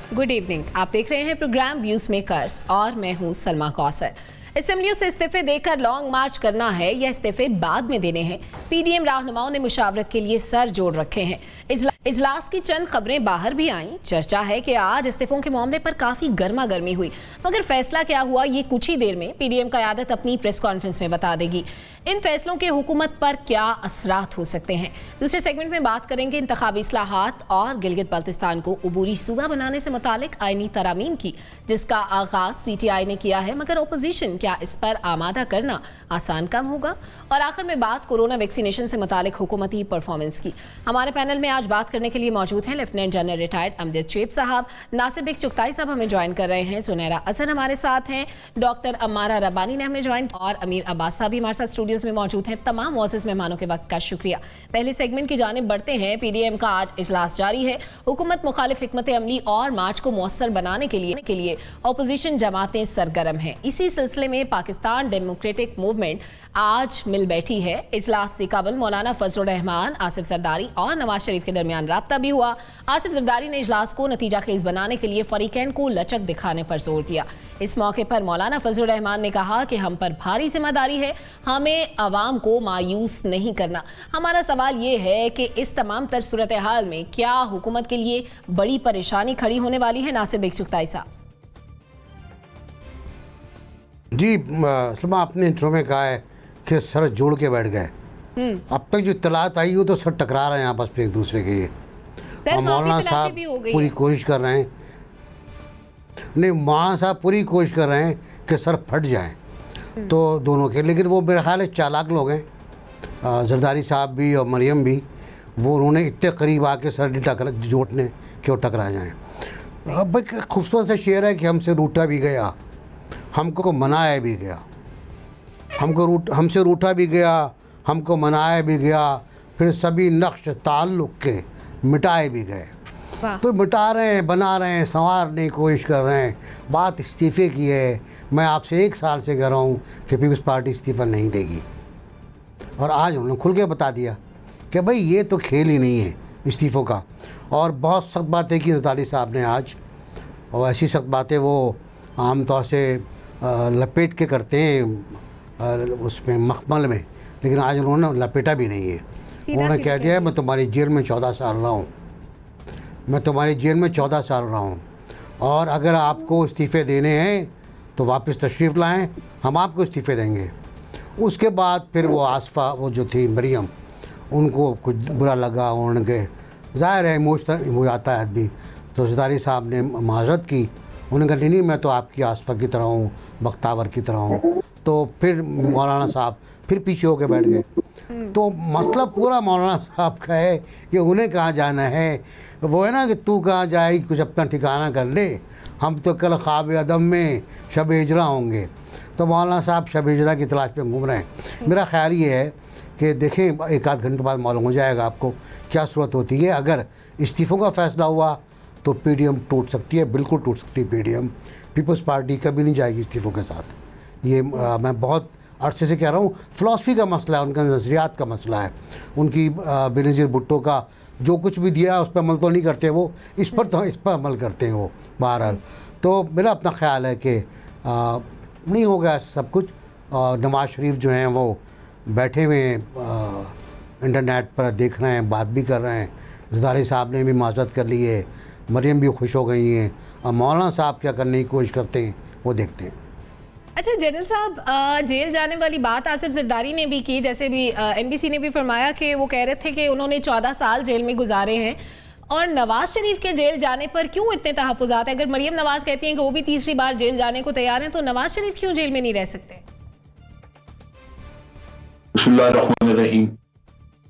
Good evening. आप देख रहे हैं प्रोग्राम व्यूज मेकर्स और मैं हूं सलमा कौसर। असेंबलियों से इस्तीफे देकर लॉन्ग मार्च करना है या इस्तीफे बाद में देने हैं, पीडीएम रहनुमाओं ने मुशावरत के लिए सर जोड़ रखे हैं। इजलास की चंद खबरें बाहर भी आईं। चर्चा है कि आज इस्तीफों के मामले पर काफी गर्मा गर्मी हुई, मगर फैसला क्या हुआ ये कुछ ही देर में पीडीएम क़यादत अपनी प्रेस कॉन्फ्रेंस में बता देगी। इन फैसलों के हुकूमत पर क्या असरात हो सकते हैं। दूसरे सेगमेंट में बात करेंगे इंतखाबी इस्लाहात और गिलगित बल्तिस्तान को अबूरी सूबा बनाने से मुतालिक आईनी तरामीम की, जिसका आगाज पीटीआई ने किया है, मगर ओपोजिशन क्या इस पर आमादा करना आसान काम होगा। और आखिर में बात कोरोना वैक्सीनेशन से मुतालिक हुकूमती परफॉर्मेंस की। हमारे पैनल में आज बात करने के लिए मौजूद हैं लेफ्टिनेंट जनरल रिटायर्ड अमजद शेब साहब, नासिर बेग चुगताई साहब हमें ज्वाइन कर रहे हैं, सुनैरा अजहर हमारे साथ हैं, डॉक्टर अम्मारा रब्बानी ने हमें ज्वाइन और अमीर अब्बास साहब भी हमारे साथ स्टूडियोज में मौजूद हैं। तमाम मुअज़्ज़िज़ मेहमानों के वक्त का शुक्रिया। पहले सेगमेंट की जानिब बढ़ते हैं। पीडीएम का आज इजलास जारी है। हुकूमत मुखालिफ हिकमत अमली और मार्च को मौसर बनाने के लिए अपोजिशन जमातें सरगर्म हैं। इसी सिलसिले में पाकिस्तान डेमोक्रेटिक मूवमेंट आज मिल बैठी है। इजलास से कबल मौलाना फजलुर रहमान, आसिफ जरदारी और नवाज शरीफ के दरमियान राब्ता भी हुआ। आसिफ जरदारी ने इजलास को नतीजा खेज बनाने के लिए फरीकैन को लचक दिखाने पर जोर दिया। इस मौके पर मौलाना फजलुर रहमान ने कहा कि हम पर भारी जिम्मेदारी है, हमें अवाम को मायूस नहीं करना। हमारा सवाल ये है कि इस तमाम तर सूरत हाल में क्या हुकूमत के लिए बड़ी परेशानी खड़ी होने वाली है। नासिर बेग चुगताई साहब। जी सलमा, आपने इंट्रो में कहा है कि सर जोड़ के बैठ गए। अब तक जो इत्तलात आई हो तो सर टकरा रहे हैं आपस में एक दूसरे के। ये और मौलाना साहब पूरी कोशिश कर रहे हैं, नहीं मौलाना साहब पूरी कोशिश कर रहे हैं कि सर फट जाएं तो दोनों के, लेकिन वो मेरा ख्याल है चालाक लोग हैं, जरदारी साहब भी और मरियम भी, वो उन्होंने इतने करीब आके सर नहीं टकरा जोड़ने क्यों टकरा जाएँ। अब एक खूबसूरत सा शेर है कि हमसे रूठा भी गया, हमको मनाया भी गया, हमसे रूठा भी गया, हमको मनाया भी गया, फिर सभी नक्श ताल्लुक़ के मिटाए भी गए। तो मिटा रहे हैं, बना रहे हैं, संवारने की कोशिश कर रहे हैं। बात इस्तीफ़े की है। मैं आपसे 1 साल से कह रहा हूँ कि पीपल्स पार्टी इस्तीफ़ा नहीं देगी, और आज उन्होंने खुल के बता दिया कि भाई ये तो खेल ही नहीं है इस्तीफ़ों का। और बहुत सख्त बातें की जरदारी साहब ने आज, और ऐसी सख्त बातें वो आम तौर से लपेट के करते हैं उसमें मखमल में, लेकिन आज उन्होंने लपेटा भी नहीं है। उन्होंने कह दिया है मैं तुम्हारी जेल में 14 साल रहा हूँ, मैं तुम्हारी जेल में 14 साल रहा हूँ, और अगर आपको इस्तीफ़े देने हैं तो वापस तशरीफ़ लाएं, हम आपको इस्तीफ़े देंगे। उसके बाद फिर वो आसफ़ा, वो जो थी मरियम, उनको कुछ बुरा लगा, उन्होंने कहा ज़ाहिर है इमोशनल हो जाता है आदमी, तो जरदारी साहब ने माज़रत की। उन्होंने कहा नहीं मैं तो आपकी आसफ़ा की तरह हूँ, बख्तावर की तरह हूँ। तो फिर मौलाना साहब फिर पीछे होकर बैठ गए। तो मसला पूरा मौलाना साहब का है कि उन्हें कहाँ जाना है। वो है ना कि तू कहाँ जाएगी, कुछ अपना ठिकाना कर ले, हम तो कल ख्वाब अदम में शब हिजरा होंगे। तो मौलाना साहब शब हिजरा की तलाश में घूम रहे हैं। मेरा ख्याल ये है कि देखें 1-8 घंटे बाद मालूम हो जाएगा आपको क्या सूरत होती है। अगर इस्तीफ़ों का फ़ैसला हुआ तो पीडीएम टूट सकती है, बिल्कुल टूट सकती है पीडीएम। पीपल्स पार्टी कभी नहीं जाएगी इस्तीफ़ों के साथ। ये मैं बहुत अरसे से कह रहा हूँ। फ़िलासफ़ी का मसला है, उनका नज़रियात का मसला है। उनकी बेनज़ीर भुट्टो का जो कुछ भी दिया उस पर अमल तो नहीं करते वो, इस पर अमल करते हैं वो बहरहाल। तो मेरा अपना ख़्याल है कि नहीं होगा सब कुछ। नवाज शरीफ जो हैं वो बैठे हुए हैं, इंटरनेट पर देख रहे हैं, बात भी कर रहे हैं। जरदारी साहब ने भी माज़रत कर ली है, मरियम भी खुश हो गई हैं, और मौलाना साहब क्या करने की कोशिश करते हैं वो देखते हैं। अच्छा जनरल साहब, जेल जाने वाली बात आसिफ जरदारी ने भी की, जैसे भी एनबीसी ने भी फरमाया कि वो कह रहे थे कि उन्होंने 14 साल जेल में गुजारे हैं। और नवाज शरीफ के जेल जाने पर क्यों इतने तहफ़्फ़ुज़ात हैं? अगर मरियम नवाज कहती हैं कि वो भी तीसरी बार जेल जाने को तैयार हैं, तो नवाज शरीफ क्यों जेल में नहीं रह सकते? बिस्मिल्लाहिर्रहमानिर्रहीम।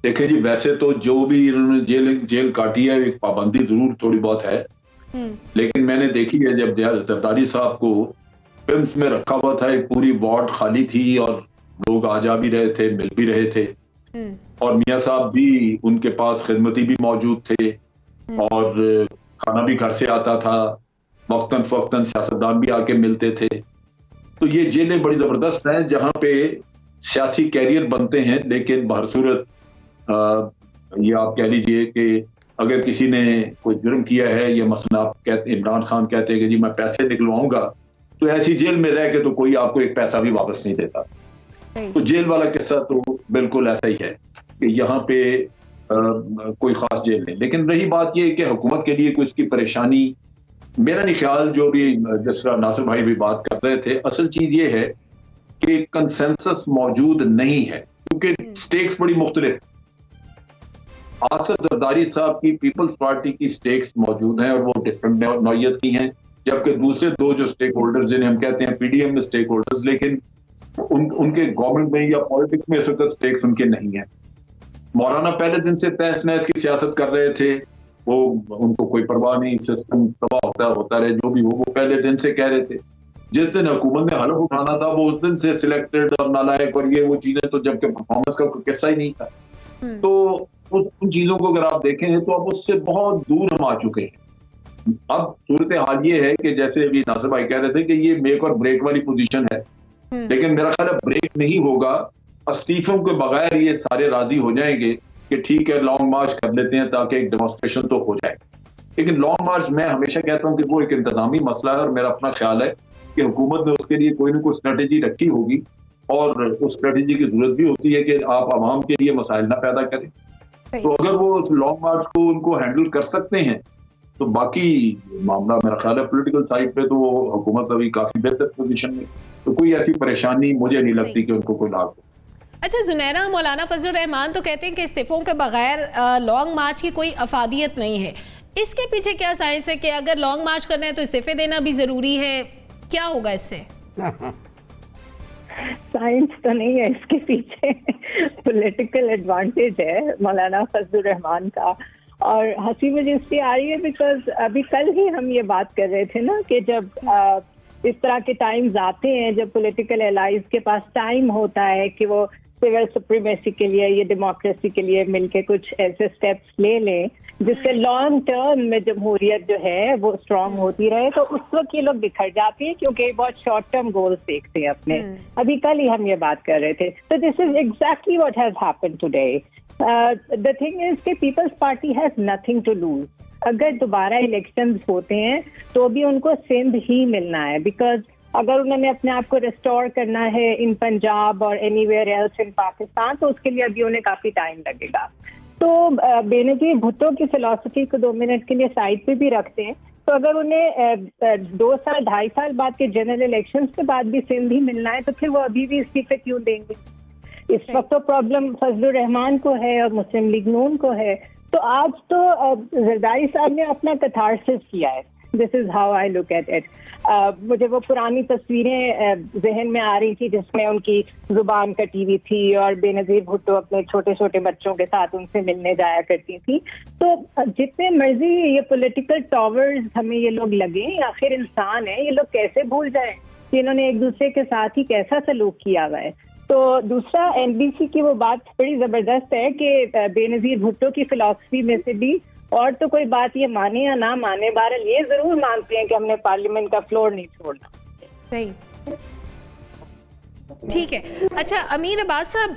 देखिए जी, वैसे तो जो भी इन्होंने जेल काटी है, एक पाबंदी जरूर थोड़ी बहुत है, लेकिन मैंने देखी है जब जरदारी साहब को फिल्म्स में रखा हुआ था, एक पूरी वार्ड खाली थी और लोग आ जा भी रहे थे, मिल भी रहे थे, और मियाँ साहब भी उनके पास खिदमती भी मौजूद थे, और खाना भी घर से आता था, वक्तन फवक्तन सियासतदान भी आके मिलते थे। तो ये जेलें बड़ी जबरदस्त हैं जहां पे सियासी कैरियर बनते हैं, लेकिन बहरसूरत ये आप कह लीजिए कि अगर किसी ने कोई जुर्म किया है, या मसलन आप कहते, इमरान खान कहते हैं कि जी मैं पैसे निकलवाऊंगा, तो ऐसी जेल में रह के तो कोई आपको एक पैसा भी वापस नहीं देता। तो जेल वाला किस्सा तो बिल्कुल ऐसा ही है कि यहाँ पे कोई खास जेल नहीं। लेकिन रही बात यह कि हुकूमत के लिए कोई इसकी परेशानी, मेरा नहीं ख्याल, जो भी जिस तरह नासिर भाई भी बात कर रहे थे, असल चीज ये है कि कंसेंसस मौजूद नहीं है, क्योंकि स्टेक्स बड़ी मुख्तलिफ। आसिफ जरदारी साहब की पीपल्स पार्टी की स्टेक्स मौजूद हैं और वो डिफरेंट नौयत की हैं, जबकि दूसरे दो जो स्टेक होल्डर्स जिन्हें हम कहते हैं पीडीएम में स्टेक होल्डर्स, लेकिन उनके गवर्नमेंट में या पॉलिटिक्स में इस वक्त स्टेक्स उनके नहीं है। मौलाना पहले दिन से तहस नहस की सियासत कर रहे थे, वो उनको कोई परवाह नहीं, सिस्टम तबाह होता रहे, जो भी वो पहले दिन से कह रहे थे। जिस दिन हुकूमत ने हलफ उठाना था वो उस दिन से सिलेक्टेड और नालायक और ये वो चीजें, तो जबकि परफॉर्मेंस का कोई किस्सा ही नहीं था। तो उन चीजों को अगर आप देखें तो अब उससे बहुत दूर हम आ चुके हैं। अब सूरत हाल ये है कि जैसे अभी नासिर भाई कह रहे थे कि ये मेक और ब्रेक वाली पोजीशन है, लेकिन मेरा ख्याल है ब्रेक नहीं होगा। इस्तीफों के बगैर ये सारे राजी हो जाएंगे कि ठीक है लॉन्ग मार्च कर लेते हैं ताकि एक डेमोन्स्ट्रेशन तो हो जाए। लेकिन लॉन्ग मार्च मैं हमेशा कहता हूं कि वो एक इंतजामी मसला है, और मेरा अपना ख्याल है कि हुकूमत ने उसके लिए कोई ना कोई स्ट्रेटेजी रखी होगी, और उस स्ट्रेटेजी की जरूरत भी होती है कि आप आवाम के लिए मसाइल ना पैदा करें। तो अगर वो लॉन्ग मार्च को उनको हैंडल कर सकते हैं तो बाकी मामला मेरा ख्याल है पॉलिटिकल साइड पे तो हुकूमत अभी काफी बेहतर पोजीशन में, तो कोई ऐसी परेशानी मुझे नहीं लगती कि उनको कोई लाभ हो। अच्छा जुनैरा, मौलाना फजलुर रहमान तो कहते हैं कि इस्तीफों के बगैर लॉन्ग मार्च की कोई अफादियत नहीं है। इसके पीछे क्या साइंस है कि अगर लॉन्ग मार्च करना है तो इस्तीफे देना भी जरूरी है? क्या होगा इससे? साइंस तो नहीं है इसके पीछे, पॉलिटिकल एडवांटेज है मौलाना फजलुर रहमान का। और हंसी मुझे इसलिए आ रही है बिकॉज अभी कल ही हम ये बात कर रहे थे ना कि जब इस तरह के टाइम्स आते हैं, जब पॉलिटिकल एलाइज के पास टाइम होता है कि वो सिविल सुप्रीमेसी के लिए, ये डेमोक्रेसी के लिए मिलके कुछ ऐसे स्टेप्स ले लें जिससे लॉन्ग टर्म में जमहूरियत जो है वो स्ट्रांग होती रहे, तो उस वक्त ये लोग बिखर जाती है क्योंकि बहुत शॉर्ट टर्म गोल्स देखते हैं अपने। अभी कल ही हम ये बात कर रहे थे। तो this is exactly what has happened today. The thing is कि Peoples Party has nothing to lose. अगर दोबारा इलेक्शंस होते हैं तो भी उनको सिंध ही मिलना है, बिकॉज अगर उन्होंने अपने आप को रिस्टोर करना है इन पंजाब और एनीवेयर एल्स इन पाकिस्तान, तो उसके लिए अभी उन्हें काफी टाइम लगेगा। तो बेनजीर भुट्टो की फिलॉसफी को 2 मिनट के लिए साइड पे भी रखते हैं, तो अगर उन्हें 2 साल 2.5 साल बाद के जनरल इलेक्शंस के बाद भी सिंध ही मिलना है, तो फिर वो अभी भी इस्तीफे क्यों देंगे? इस वक्त तो प्रॉब्लम फजलुर रहमान को है और मुस्लिम लीग नून को है। तो आज तो जरदारी साहब ने अपना कथारसिस किया है। This is how I look at it. मुझे वो पुरानी तस्वीरें जहन में आ रही थी जिसमें उनकी जुबान कटी हुई थी और बेनजीर भुट्टो अपने छोटे छोटे बच्चों के साथ उनसे मिलने जाया करती थी। तो जितने मर्जी ये पॉलिटिकल टॉवर्स हमें ये लोग लगे, आखिर इंसान है, ये लोग कैसे भूल जाए कि इन्होंने एक दूसरे के साथ ही कैसा सलूक किया हुआ है। तो दूसरा, एनबीसी की वो बात बड़ी जबरदस्त है कि बेनजीर भुट्टो की फिलॉसफी में से भी और तो कोई बात ये माने या ना माने, बहरहाल ये जरूर मानते हैं कि हमने पार्लियामेंट का फ्लोर नहीं छोड़ना। सही, ठीक है। अच्छा अमीर अब्बास साहब,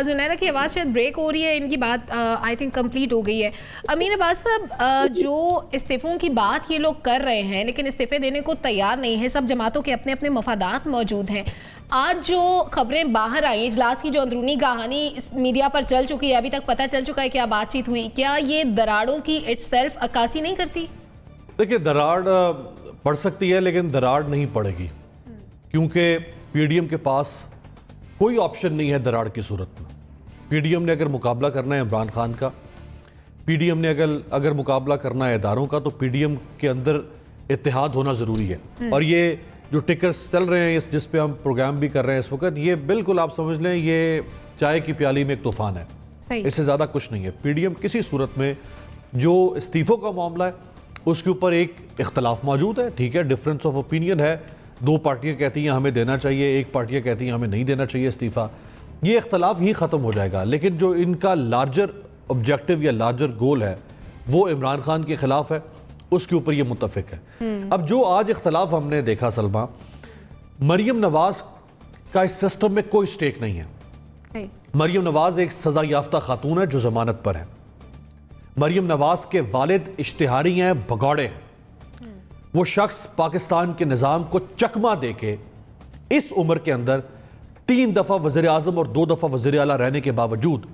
जुनैरा की आवाज़ शायद ब्रेक हो रही है, इनकी बात आई थिंक कंप्लीट हो गई है। अमीर अब्बास साहब, जो इस्तीफ़ों की बात ये लोग कर रहे हैं लेकिन इस्तीफ़े देने को तैयार नहीं है, सब जमातों के अपने अपने मफादात मौजूद हैं। आज जो खबरें बाहर आई, इजलास की जो अंदरूनी कहानी मीडिया पर चल चुकी है, अभी तक पता चल चुका है क्या बातचीत हुई, क्या ये दरारों की इटसेल्फ अक्कासी नहीं करती? देखिए, दरार पड़ सकती है लेकिन दरार नहीं पड़ेगी, क्योंकि पीडीएम के पास कोई ऑप्शन नहीं है दरार की सूरत में। पीडीएम ने अगर मुकाबला करना है इमरान खान का, पीडीएम ने अगर मुकाबला करना है इदारों का, तो पीडीएम के अंदर इत्तेहाद होना ज़रूरी है। और ये जो टिकर्स चल रहे हैं जिस पे हम प्रोग्राम भी कर रहे हैं इस वक्त, ये बिल्कुल आप समझ लें ये चाय की प्याली में एक तूफान है, इससे ज़्यादा कुछ नहीं है। पीडीएम किसी सूरत में जो इस्तीफ़ों का मामला है उसके ऊपर एक इख्तलाफ मौजूद है, ठीक है, डिफरेंस ऑफ ओपिनियन है। 2 पार्टियां कहती हैं हमें देना चाहिए, 1 पार्टियां कहती हैं हमें नहीं देना चाहिए इस्तीफ़ा। ये इख्तलाफ ही ख़त्म हो जाएगा, लेकिन जो इनका लार्जर ऑब्जेक्टिव या लार्जर गोल है वो इमरान खान के ख़िलाफ़ है, उसके ऊपर ये मुत्तफ़िक है। अब जो आज इख्तलाफ हमने देखा सलमा, मरियम नवाज का इस सिस्टम में कोई स्टेक नहीं है। मरियम नवाज एक सज़ा याफ्ता खातून है जो ज़मानत पर है। मरियम नवाज के वालिद इश्तिहारी हैं, भगौड़े हैं। वो शख्स पाकिस्तान के निज़ाम को चकमा देके इस उम्र के अंदर 3 दफ़ा वज़ीर आज़म और 2 दफ़ा वज़ीर आला रहने के बावजूद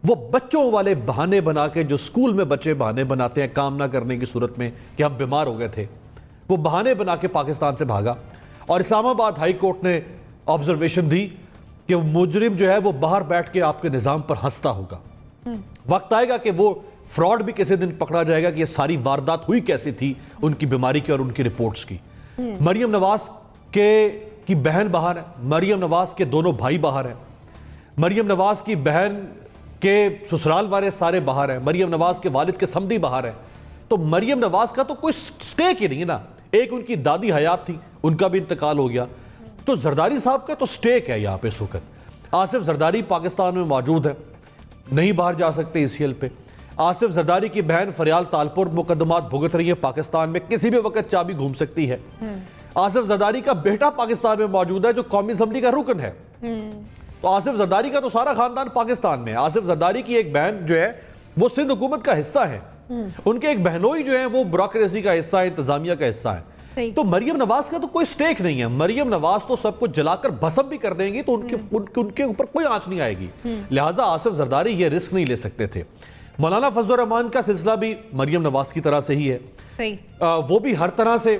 वो बच्चों वाले बहाने बना के, जो स्कूल में बच्चे बहाने बनाते हैं काम ना करने की सूरत में कि हम बीमार हो गए थे, वो बहाने बना के पाकिस्तान से भागा। और इस्लामाबाद हाई कोर्ट ने ऑब्जर्वेशन दी कि मुजरिम जो है वो बाहर बैठ के आपके निज़ाम पर हंसता होगा। वक्त आएगा कि वो फ्रॉड भी किसी दिन पकड़ा जाएगा कि ये सारी वारदात हुई कैसी थी, उनकी बीमारी की और उनकी रिपोर्ट्स की। मरियम नवाज की बहन बाहर है, मरियम नवाज के दोनों भाई बाहर हैं, मरियम नवाज की बहन के ससुराल वाले सारे बाहर हैं, मरियम नवाज के वालिद के समधी बाहर हैं। तो मरियम नवाज का तो कोई स्टेक ही नहीं है ना। एक उनकी दादी हयात थी, उनका भी इंतकाल हो गया, तो जरदारी साहब का तो स्टेक है यहाँ पे इस वक्त। आसिफ जरदारी पाकिस्तान में मौजूद है, नहीं बाहर जा सकते ECL पे। आसिफ जरदारी की बहन फरियाल तालपुर मुकदमात भुगत रही है पाकिस्तान में, किसी भी वक्त चाबी घूम सकती है। आसिफ जरदारी का बेटा पाकिस्तान में मौजूद है जो कौमी असम्बली का रुकन है। तो आसिफ जरदारी का तो सारा खानदान पाकिस्तान में है। आसिफ जरदारी की एक बहन जो है वो सिंध हुकूमत का हिस्सा है, उनके एक बहनोई जो है वो ब्यूरोक्रेसी का हिस्सा है, इंतजामिया का हिस्सा है। तो मरियम नवाज का तो कोई स्टेक नहीं है। मरियम नवाज तो सब कुछ जलाकर भस्म भी कर देंगी तो उनके ऊपर कोई आंच नहीं आएगी। लिहाजा आसिफ जरदारी ये रिस्क नहीं ले सकते थे। मौलाना फजलुर रहमान का सिलसिला भी मरियम नवाज की तरह से ही है। वो भी हर तरह से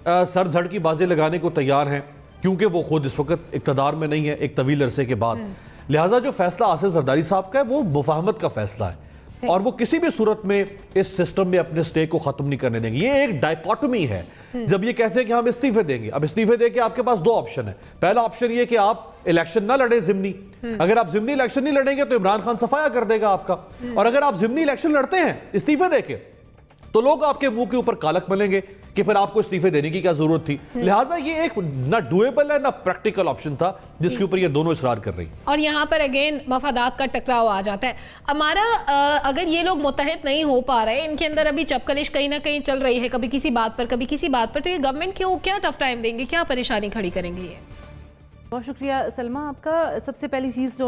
सर धड़ की बाजी लगाने को तैयार हैं, क्योंकि वो खुद इस वक्त इक़्तिदार में नहीं है एक तवील अरसे के बाद। लिहाजा जो फैसला आसिफ जरदारी साहब का है वो मुफाहमत का फैसला है और वो किसी भी सूरत में इस सिस्टम में अपने स्टे को खत्म नहीं करने देंगे। ये एक डायकॉटमी है जब ये कहते हैं कि हम इस्तीफे देंगे। अब इस्तीफे देके आपके पास 2 ऑप्शन है। पहला ऑप्शन ये कि आप इलेक्शन ना लड़े ज़िमनी। अगर आप ज़िमनी इलेक्शन नहीं लड़ेंगे तो इमरान खान सफाया कर देगा आपका, और अगर आप ज़िमनी इलेक्शन लड़ते हैं इस्तीफे देके तो लोग आपके मुंह के ऊपर कालक मलेंगे कि फिर आपको इस्तीफे देने की क्या जरूरत थी। लिहाजा ये एक ना डुएबल है ना प्रैक्टिकल ऑप्शन था जिसके ऊपर ये दोनों इसरार कर रही। और यहाँ पर अगेन मफादात का टकराव आ जाता है हमारा। अगर ये लोग मुत्तहिद नहीं हो पा रहे, इनके अंदर अभी चपकलिश कहीं ना कहीं चल रही है, कभी किसी बात पर कभी किसी बात पर, तो ये गवर्नमेंट को क्या टफ टाइम देंगे, क्या परेशानी खड़ी करेंगे ये? बहुत शुक्रिया सलमा आपका। सबसे पहली चीज़ जो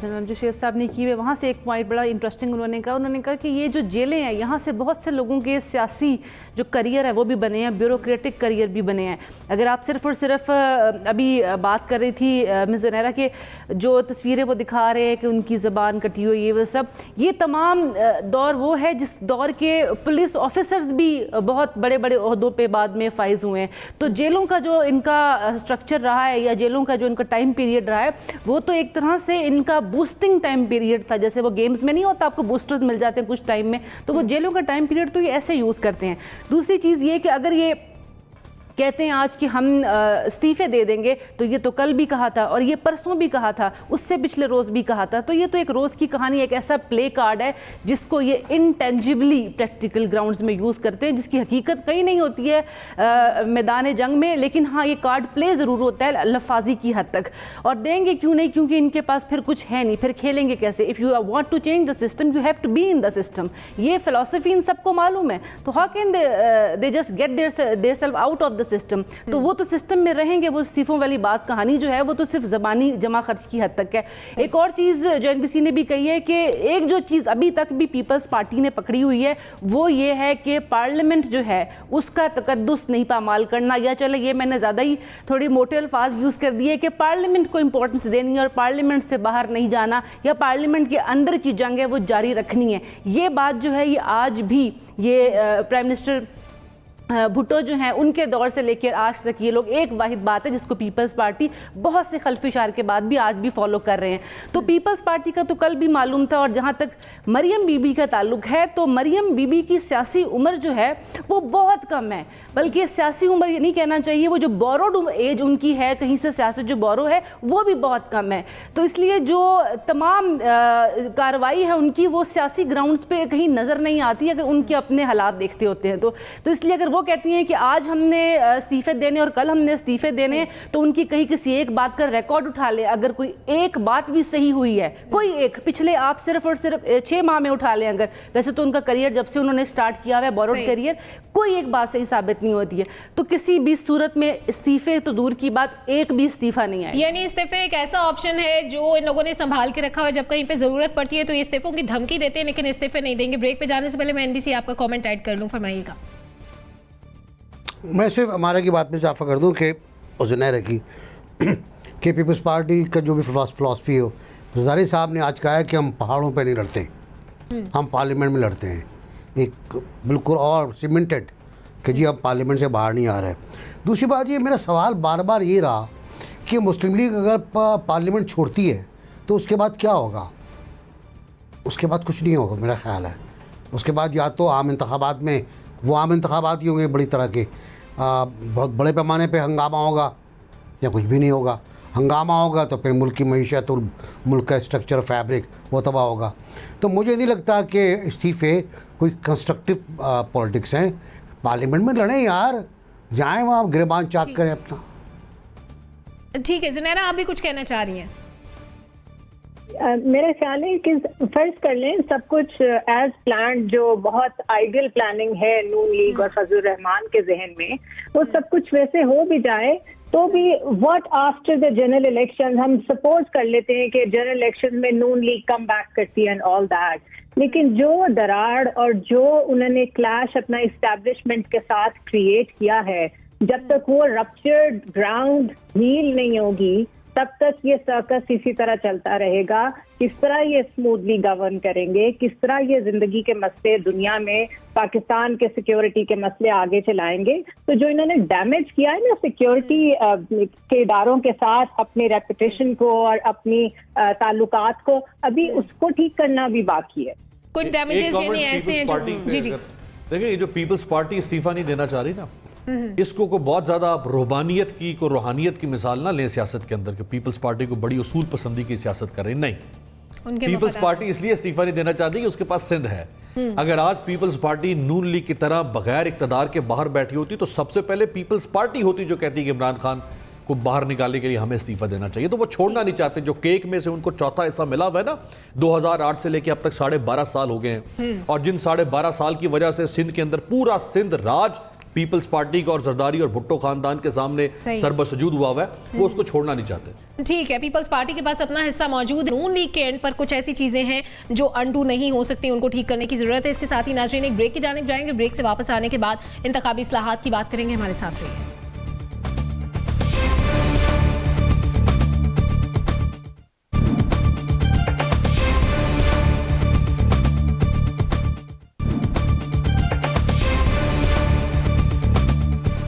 जनरल शेर साहब ने की है वहाँ से एक पॉइंट बड़ा इंटरेस्टिंग उन्होंने कहा कि ये जो जेलें हैं यहाँ से बहुत से लोगों के सियासी जो करियर है वो भी बने हैं, ब्यूरोक्रेटिक करियर भी बने हैं। अगर आप सिर्फ और सिर्फ अभी बात कर रही थी मिस ज़नैरा के जो तस्वीरें वो दिखा रहे हैं कि उनकी ज़बान कटी हुई, ये वो सब, ये तमाम दौर वो है जिस दौर के पुलिस ऑफिसर्स भी बहुत बड़े बड़े ओहदों पे बाद में फाइज हुए हैं। तो जेलों का जो इनका स्ट्रक्चर रहा है या जेलों का जो इनका टाइम पीरियड रहा है वो तो एक तरह से इनका बूस्टिंग टाइम पीरियड था। जैसे वो गेम्स में नहीं होता आपको बूस्टर्स मिल जाते हैं कुछ टाइम में, तो वो जेलों का टाइम पीरियड तो ये ऐसे यूज़ करते हैं। दूसरी चीज़ ये कि अगर ये कहते हैं आज कि हम इस्तीफे दे देंगे, तो ये तो कल भी कहा था और ये परसों भी कहा था, उससे पिछले रोज़ भी कहा था। तो ये तो एक रोज़ की कहानी, एक ऐसा प्ले कार्ड है जिसको ये इनटेंजिबली प्रैक्टिकल ग्राउंड्स में यूज़ करते हैं, जिसकी हकीकत कहीं नहीं होती है मैदान जंग में, लेकिन हाँ ये कार्ड प्ले ज़रूर होता है लफाजी की हद तक। और देंगे क्यों नहीं, क्योंकि इनके पास फिर कुछ है नहीं, फिर खेलेंगे कैसे? If you want to change the system you have to be in the system. ये फिलॉसफी इन सबको मालूम है, तो how can they just get their self out of system? तो वो तो सिस्टम में रहेंगे। वो इस्तीफों वाली बात कहानी जो है वो तो सिर्फ ज़बानी जमा खर्च की हद तक है। एक और चीज़ जो NBC ने भी कही है कि एक जो चीज़ अभी तक भी पीपल्स पार्टी ने पकड़ी हुई है वो ये है कि पार्लियामेंट जो है उसका तकद्दुस नहीं पामाल करना, या चले ये मैंने ज़्यादा ही थोड़ी मोटे अल्फाज यूज़ कर दिए कि पार्लियामेंट को इंपॉर्टेंस देनी और पार्लियामेंट से बाहर नहीं जाना या पार्लियामेंट के अंदर की जंग है वो जारी रखनी है। ये बात जो है ये आज भी ये प्राइम मिनिस्टर भुट्टो जो हैं उनके दौर से लेकर आज तक ये लोग एक वाहिद बात है जिसको पीपल्स पार्टी बहुत से खल्फिशार के बाद भी आज भी फॉलो कर रहे हैं। तो पीपल्स पार्टी का तो कल भी मालूम था। और जहाँ तक मरियम बीबी का ताल्लुक है तो मरियम बीबी की सियासी उम्र जो है वो बहुत कम है, बल्कि सियासी उम्र ये नहीं कहना चाहिए, वो जो बोरोड एज उनकी है कहीं से सियासत जो बोरो है वो भी बहुत कम है। तो इसलिए जो तमाम कार्रवाई है उनकी वो सियासी ग्राउंड्स पे कहीं नज़र नहीं आती अगर उनके अपने हालात देखते होते हैं। तो इसलिए अगर वो कहती हैं कि आज हमने इस्तीफे देने और कल हमने इस्तीफे देने, तो उनकी कहीं किसी एक बात का रिकॉर्ड उठा ले, अगर कोई एक बात भी सही हुई है, कोई एक पिछले आप सिर्फ और सिर्फ 6 माह में उठा लें अगर, वैसे तो उनका करियर जब से उन्होंने स्टार्ट किया हुआ है बोरोड करियर, कोई एक बात सही साबित नहीं होती है। तो किसी भी सूरत में इस्तीफे तो दूर की बात, एक भी इस्तीफा नहीं आया। यानी इस्तीफे एक ऐसा ऑप्शन है जो इन लोगों ने संभाल के रखा हुआ, जब कहीं पे जरूरत पड़ती है तो इस्तीफों की धमकी देते हैं लेकिन इस्तीफे नहीं देंगे। ब्रेक पे जाने से पहले मैं एनबीसी आपका कमेंट ऐड कर लूं, फरमाइएगा। मैं सिर्फ हमारे की बात में इजाफा कर दूं कि जुनैर की कि पीपल्स पार्टी का जो भी फिलॉसफी हो, जरदारी साहब ने आज कहा है कि हम पहाड़ों पे नहीं लड़ते, हम पार्लियामेंट में लड़ते हैं, एक बिल्कुल और सीमेंटेड कि जी अब पार्लियामेंट से बाहर नहीं आ रहे। दूसरी बात ये, मेरा सवाल बार बार ये रहा कि मुस्लिम लीग अगर पार्लियामेंट छोड़ती है तो उसके बाद क्या होगा? उसके बाद कुछ नहीं होगा मेरा ख्याल है। उसके बाद या तो आम इंतखाबात में, वो आम इंतखाबात ही होंगे बड़ी तरह के, बहुत बड़े पैमाने पे हंगामा होगा, या कुछ भी नहीं होगा। हंगामा होगा तो फिर मुल्क की मईशत और मुल्क का स्ट्रक्चर फैब्रिक वो तबाह होगा। तो मुझे नहीं लगता कि इस्तीफ़े कोई कंस्ट्रक्टिव पॉलिटिक्स हैं। पार्लियामेंट में लड़ें यार, जाएं वहाँ गिरबान चाक करें अपना। ठीक है जुनैरा, आप भी कुछ कहना चाह रही हैं? मेरा ख्याल है कि फर्ज कर लें सब कुछ एज प्लान, जो बहुत आइडियल प्लानिंग है नून लीग और फजलुर रहमान के जहन में, वो सब कुछ वैसे हो भी जाए तो भी what after the general election, हम सपोज कर लेते हैं कि जनरल इलेक्शन में नून लीग कम बैक करती है एंड ऑल दैट, लेकिन जो दरार और जो उन्होंने क्लैश अपना इस्टेब्लिशमेंट के साथ क्रिएट किया है, जब तक वो रप्चर्ड ग्राउंड हील नहीं होगी तब तक ये सर्कस इसी तरह चलता रहेगा। किस तरह ये स्मूथली गवर्न करेंगे, किस तरह ये जिंदगी के मसले, दुनिया में पाकिस्तान के सिक्योरिटी के मसले आगे चलाएंगे। तो जो इन्होंने डैमेज किया है ना सिक्योरिटी के इदारों के साथ अपने रेपुटेशन को और अपनी ताल्लुकात को, अभी उसको ठीक करना भी बाकी है। कुछ डैमेजेस यानी ऐसे हैं जो जी देखिए, ये जो पीपल्स पार्टी इस्तीफा नहीं देना चाह रही ना, इसको को बहुत ज्यादा आप रूहानियत की को रूहानियत की मिसाल ना लें सियासत के अंदर, कि पीपल्स पार्टी को बड़ी उसूल पसंदी की सियासत कर रही नहीं। पीपल्स पार्टी इसलिए इस्तीफा नहीं देना चाहती कि उसके पास सिंध है। अगर आज पीपल्स पार्टी नून लीग की तरह बगैर इक्तदार के बाहर बैठी होती तो सबसे पहले पीपल्स पार्टी होती जो कहती कि इमरान खान को बाहर निकालने के लिए हमें इस्तीफा देना चाहिए। तो वो छोड़ना नहीं चाहते। जो केक में से उनको चौथा हिस्सा मिला हुआ है ना, 2008 से लेके अब तक 12.5 साल हो गए हैं, और जिन 12.5 साल की वजह से सिंध के अंदर पूरा सिंध राज पीपल्स पार्टी का और जरदारी और भुट्टो खानदान के सामने सरबसजूद हुआ है, वो उसको छोड़ना नहीं चाहते। ठीक है, पीपल्स पार्टी के पास अपना हिस्सा मौजूद है। नून लीग के एंड पर कुछ ऐसी चीजें हैं जो अंडू नहीं हो सकती, उनको ठीक करने की जरूरत है। इसके साथ ही नाज़रीन एक ब्रेक की जानिब जाएंगे। ब्रेक से वापस आने के बाद इंतखाबी इस्लाहात की बात करेंगे। हमारे साथ रहिए।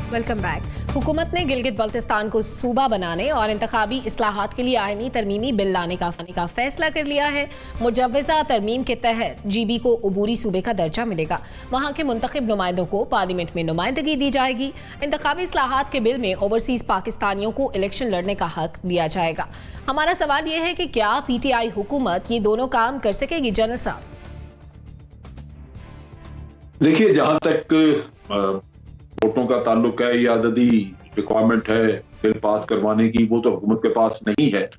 Welcome back. हुकूमत ने गिलगित बल्तिस्तान को सूबा बनाने और इंतखाबी इस्लाहात के लिए आईनी तरमीमी बिल लाने का फैसला कर लिया है। मुजव्वज़ा तरमीम के तहत जीबी को अबूरी सूबे का दर्जा मिलेगा। वहाँ के मुंतखब नुमाइंदों को पार्लियामेंट में नुमाइंदगी दी जाएगी। इंतखाबी इस्लाहात के बिल में ओवरसीज पाकिस्तानियों को इलेक्शन लड़ने का हक दिया जाएगा। हमारा सवाल यह है कि क्या PTI हुकूमत ये दोनों काम कर सकेगी? जनरल साहब, देखिए, जहां तक वोटों का ताल्लुक है या अददी रिक्वायरमेंट है बिल पास करवाने की, वो तो हुकूमत के पास नहीं है।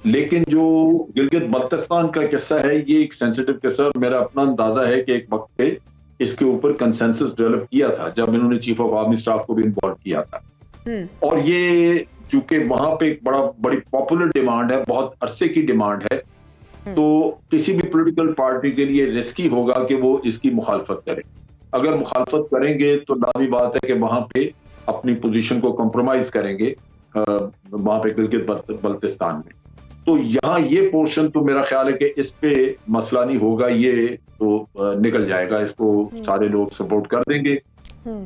लेकिन जो गिलगित बल्तिस्तान का किस्सा है, ये एक सेंसिटिव किस्सा। मेरा अपना अंदाजा है कि एक वक्त पे इसके ऊपर कंसेंसस डेवलप किया था जब इन्होंने चीफ ऑफ आर्मी स्टाफ को भी इन्वॉल्व किया था। और ये चूंकि वहां पे एक बड़ी पॉपुलर डिमांड है, बहुत अरसे की डिमांड है, तो किसी भी पॉलिटिकल पार्टी के लिए रिस्की होगा कि वो इसकी मुखालफत करे। अगर मुखालफत करेंगे तो लाज़मी बात है कि वहां पे अपनी पोजीशन को कॉम्प्रोमाइज करेंगे वहां पे गिलगित बल्तिस्तान में। तो यहाँ ये पोर्शन तो मेरा ख्याल है कि इस पे मसला नहीं होगा, ये तो निकल जाएगा, इसको सारे लोग सपोर्ट कर देंगे।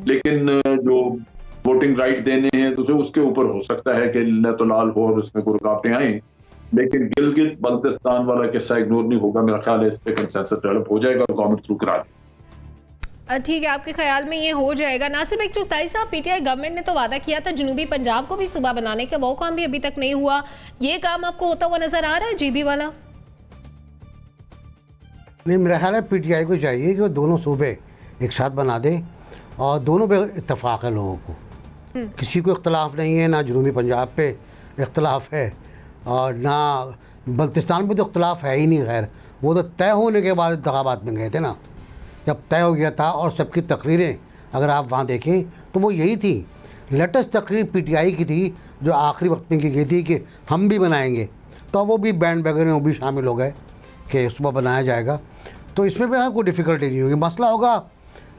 लेकिन जो वोटिंग राइट देने हैं तो उसके ऊपर हो सकता है कि तो लाल हो और उसमें कोई रुकावटें आए। लेकिन गिलगित बल्तिस्तान वाला किस्सा इग्नोर नहीं होगा। मेरा ख्याल है इस पे कंसेंसस डेवलप हो जाएगा और गवर्नमेंट थ्रू करा देगी। ठीक है, आपके ख्याल में ये हो जाएगा। नासिर एक चुगताई साहब, PTI गवर्नमेंट ने तो वादा किया था जनूबी पंजाब को भी सूबा बनाने का, वो काम भी अभी तक नहीं हुआ। ये काम आपको होता हुआ नजर आ रहा है GB वाला? नहीं, मेरा ख्याल है PTI को चाहिए कि वो दोनों सूबे एक साथ बना दे और दोनों पे इत्तेफाक है लोगों को, किसी को इख्तलाफ नहीं है, ना जनूबी पंजाब पे इख्तलाफ है और ना बल्तिस्तान में तो इख्तलाफ है ही नहीं। खैर वो तो तय होने के बाद इंतखाबात में गए थे ना, जब तय हो गया था। और सबकी तकरीरें अगर आप वहाँ देखें तो वो यही थी। लेटेस्ट तकरीर PTI की थी जो आखिरी वक्त में की गई थी कि हम भी बनाएंगे, तो वो भी बैंड वैगन में वो भी शामिल हो गए कि सुबह बनाया जाएगा। तो इसमें भी कोई डिफ़िकल्टी नहीं होगी। मसला होगा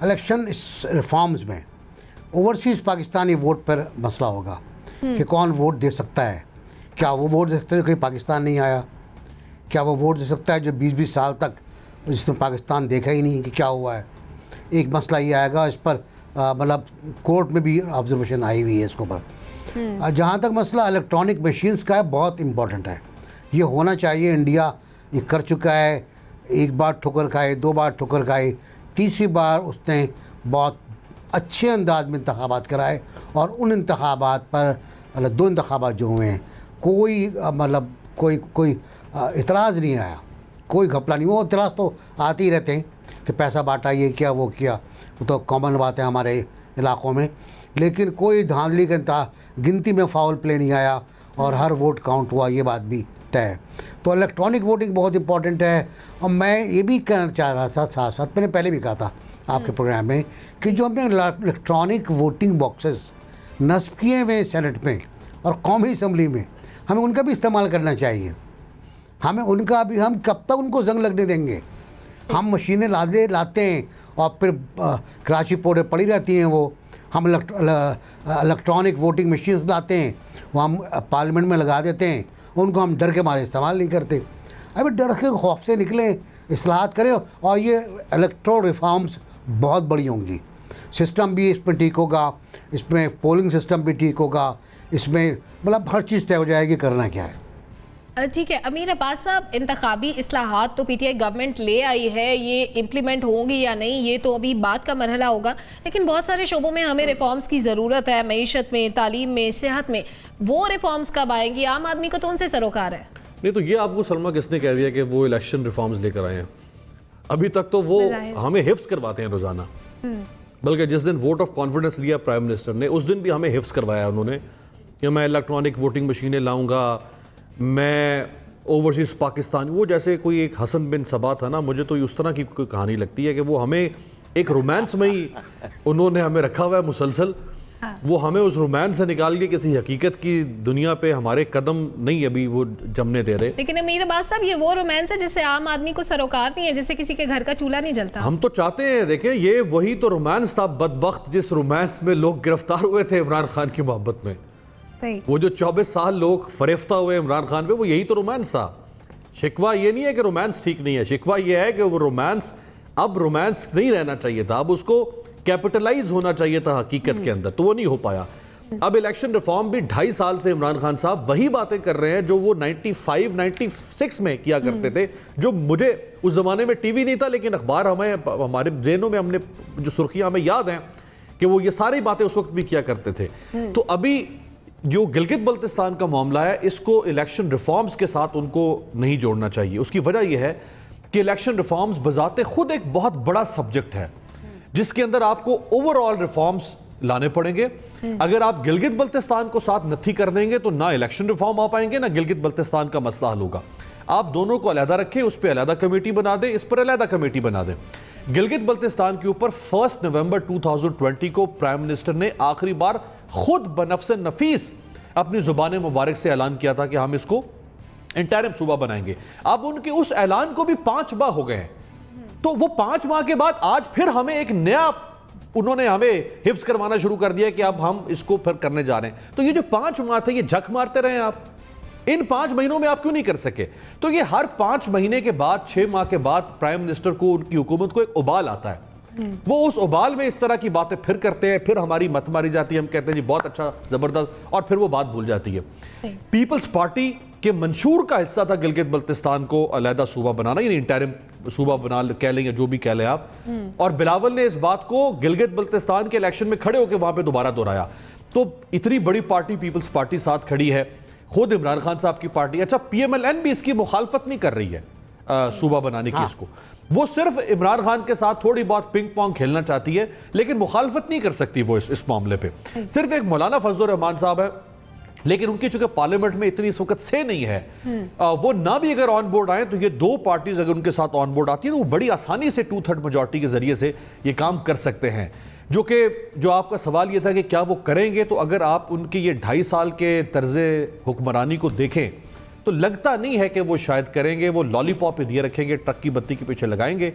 इलेक्शन रिफॉर्म्स में, ओवरसीज़ पाकिस्तानी वोट पर मसला होगा कि कौन वोट दे सकता है। क्या वो वोट दे सकता है जो कहीं पाकिस्तान नहीं आया? क्या वो वोट दे सकता है जो 20-20 साल तक जिसने पाकिस्तान देखा ही नहीं कि क्या हुआ है? एक मसला ये आएगा, इस पर मतलब कोर्ट में भी ऑब्जर्वेशन आई हुई है इसके ऊपर। जहाँ तक मसला इलेक्ट्रॉनिक मशीन्स का है, बहुत इम्पॉर्टेंट है, ये होना चाहिए। इंडिया ये कर चुका है, एक बार ठोकर खाए, 2 बार ठोकर खाए, तीसरी बार उसने बहुत अच्छे अंदाज में इंतखाबात कराए और उन इंतखाबात पर मतलब 2 इंतखाबात जो हुए हैं कोई मतलब कोई इतराज़ नहीं आया, कोई घपला नहीं। वो इतराज़ तो आते ही रहते हैं कि पैसा बांटा, ये किया वो किया, वो तो कॉमन बात है हमारे इलाक़ों में, लेकिन कोई धांधली का गिनती में फाउल प्ले नहीं आया और हर वोट काउंट हुआ, ये बात भी तय है। तो इलेक्ट्रॉनिक वोटिंग बहुत इंपॉर्टेंट है। और मैं ये भी कहना चाह रहा था, साथ साथ मैंने पहले भी कहा था आपके प्रोग्राम में कि जो हमने इलेक्ट्रॉनिक वोटिंग बॉक्सेस नस्ब किए हुए सेनेट में और कौमी असम्बली में, हमें उनका भी इस्तेमाल करना चाहिए। हमें उनका भी, हम कब तक उनको जंग लगने देंगे? हम मशीनें लाते हैं और फिर कराची पोर्ट पड़ी रहती हैं वो। हम इलेक्ट्रॉनिक वोटिंग मशीन्स लाते हैं, वो हम पार्लियामेंट में लगा देते हैं, उनको हम डर के मारे इस्तेमाल नहीं करते। अभी डर के खौफ से निकलें, इस्लाहात करें और ये इलेक्ट्रल रिफॉर्म्स बहुत बड़ी होंगी। सिस्टम भी इसमें ठीक होगा, इसमें पोलिंग सिस्टम भी ठीक होगा, इसमें मतलब हर चीज़ तय हो जाएगी करना क्या है। ठीक है अमीर अब्बास साहब, इंतखाबी इस्लाहात तो PTI गवर्नमेंट ले आई है, ये इम्प्लीमेंट होंगी या नहीं ये तो अभी बात का मरहला होगा, लेकिन बहुत सारे शोबों में हमें रिफॉर्म्स की ज़रूरत है, मईशत में, तालीम में, सेहत में। वो रिफॉर्म्स कब आएंगी? आम आदमी को तो उनसे सरोकार है। नहीं तो ये आपको सलमा किसने कह दिया कि वो इलेक्शन रिफॉर्म्स लेकर आए हैं? अभी तक तो वो हमें हिफ्स करवाते हैं रोज़ाना, बल्कि जिस दिन वोट ऑफ कॉन्फिडेंस लिया प्राइम मिनिस्टर ने उस दिन भी हमें हिफ्स करवाया उन्होंने कि मैं इलेक्ट्रॉनिक वोटिंग मशीनें लाऊंगा, मैं ओवरसीज़ पाकिस्तान, वो जैसे कोई एक हसन बिन सबा था ना, मुझे तो उस तरह की कोई कहानी लगती है कि वो हमें एक रोमांस में ही उन्होंने हमें रखा हुआ है मुसलसल। वो हमें उस रोमांस से निकाल के किसी हकीकत की दुनिया पे हमारे कदम नहीं अभी वो जमने दे रहे। लेकिन अमीर अब्बास साहब, ये वो रोमांस है जिससे आम आदमी को सरोकार नहीं है, जिससे किसी के घर का चूल्हा नहीं जलता। हम तो चाहते हैं, देखें ये वही तो रोमांस था बदबख्त जिस रोमांस में लोग गिरफ्तार हुए थे इमरान खान की मोहब्बत में। वो जो 24 साल लोग फरेफ्ता हुए इमरान खान पे, वो यही तो रोमांस था। शिकवा ये नहीं है कि रोमांस ठीक नहीं है, शिकवा ये है कि वो रोमांस अब रोमांस नहीं रहना चाहिए था, अब उसको कैपिटलाइज होना चाहिए था हकीकत के अंदर, तो वो नहीं हो पाया। अब इलेक्शन रिफॉर्म भी 2.5 साल से इमरान खान साहब वही बातें कर रहे हैं जो वो 95-96 में किया करते थे, जो मुझे उस जमाने में टीवी नहीं था लेकिन अखबार हमारे जेहनों में, हमने जो सुर्खियां हमें याद हैं कि वो ये सारी बातें उस वक्त भी किया करते थे। तो अभी जो गिलगित बल्तिस्तान का मामला है, इसको इलेक्शन रिफॉर्म्स के साथ उनको नहीं जोड़ना चाहिए। उसकी वजह यह है कि इलेक्शन रिफॉर्म्स बजाते खुद एक बहुत बड़ा सब्जेक्ट है जिसके अंदर आपको ओवरऑल रिफॉर्म्स लाने पड़ेंगे। अगर आप गिलगित बल्तिस्तान को साथ नथी कर देंगे तो ना इलेक्शन रिफॉर्म आ पाएंगे, ना गिलगित बल्तिस्तान का मसला हल होगा। आप दोनों को अलहदा रखें, उस पर अलहदा कमेटी बना दें, इस पर अलहदा कमेटी बना दें। गिलगित बल्तिस्तान के ऊपर 1 नवंबर 2020 को प्राइम मिनिस्टर ने आखिरी बार खुद बनफ्स नफीस अपनी जुबान मुबारक से ऐलान किया था कि हम इसको इंटरिम सूबा बनाएंगे। अब उनके उस ऐलान को भी 5 माह हो गए हैं, तो वो 5 माह के बाद आज फिर हमें एक नया उन्होंने हमें हिफ्स करवाना शुरू कर दिया कि अब हम इसको फिर करने जा रहे हैं। तो ये जो 5 माह थे ये झक मारते रहे आप, इन 5 महीनों में आप क्यों नहीं कर सके? तो ये हर 5 महीने के बाद, 6 माह के बाद प्राइम मिनिस्टर को, उनकी हुकूमत को एक उबाल आता है, वो उस उबाल में इस तरह की बातें फिर करते हैं, फिर हमारी मत मारी जाती है, हम कहते हैं जी बहुत अच्छा जबरदस्त, और फिर वो बात भूल जाती है। पीपल्स पार्टी के मंशूर का हिस्सा था गिलगित बल्तिस्तान को अलहदा सूबा बनाना, यानी इंटरिम सूबा बना कह लेंगे, जो भी कह लें आप। और बिलावल ने इस बात को गिलगित बल्तिस्तान के इलेक्शन में खड़े होकर वहां पर दोबारा दोहराया। तो इतनी बड़ी पार्टी पीपल्स पार्टी साथ खड़ी है, खुद इमरान खान साहब की पार्टी। अच्छा, PMLN भी इसकी मुखालफत नहीं कर रही है सूबा बनाने की, इसको वो सिर्फ इमरान खान के साथ थोड़ी बहुत पिंग पोंग खेलना चाहती है, लेकिन मुखालफत नहीं कर सकती वो इस मामले पे। सिर्फ एक मौलाना फजलुर रहमान साहब है, लेकिन उनकी चूंकि पार्लियामेंट में इतनी इस वक्त से नहीं है, वो ना भी अगर ऑन बोर्ड आए तो ये दो पार्टीज अगर उनके साथ ऑन बोर्ड आती है तो वो बड़ी आसानी से 2/3 मेजॉरिटी के जरिए से ये काम कर सकते हैं। जो आपका सवाल ये था कि क्या वो करेंगे, तो अगर आप उनके ये 2.5 साल के तर्ज़े हुक्मरानी को देखें तो लगता नहीं है कि वो शायद करेंगे। वो लॉलीपॉप दिए रखेंगे, ट्रक की बत्ती के पीछे लगाएंगे।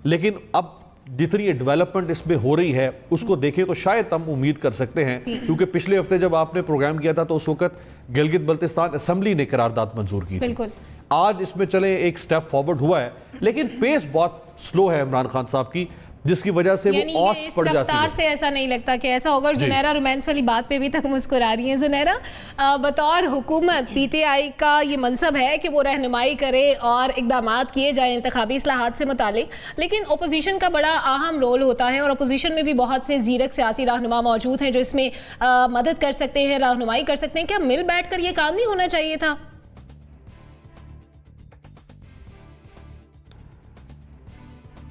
लेकिन अब जितनी ये डेवलपमेंट इसमें हो रही है उसको देखें तो शायद हम उम्मीद कर सकते हैं, क्योंकि पिछले हफ्ते जब आपने प्रोग्राम किया था तो उस वक्त गिलगित बल्तिस्तान असेंबली ने करारदाद मंजूर की थी। आज इसमें चले एक स्टेप फॉरवर्ड हुआ है, लेकिन पेस बहुत स्लो है इमरान खान साहब की, जिसकी वजह से वो ऑस पड़ जाती है। से ऐसा नहीं लगता कि ऐसा होगा। जुनैरा रोमांस वाली बात पे भी तक मुस्कुरा रही हैं। जुनैरा, बतौर हुकूमत पीटीआई का ये मनसब है कि वो रहनुमाई करे और इक़दामात किए जाए इंतखाबी इस्लाहात से मुतालिक, लेकिन अपोजिशन का बड़ा अहम रोल होता है और अपोजिशन में भी बहुत से ज़ीरक सियासी रहनुमा मौजूद हैं जो इसमें मदद कर सकते हैं, रहनुमाई कर सकते हैं। क्या मिल बैठ कर ये काम नहीं होना चाहिए था?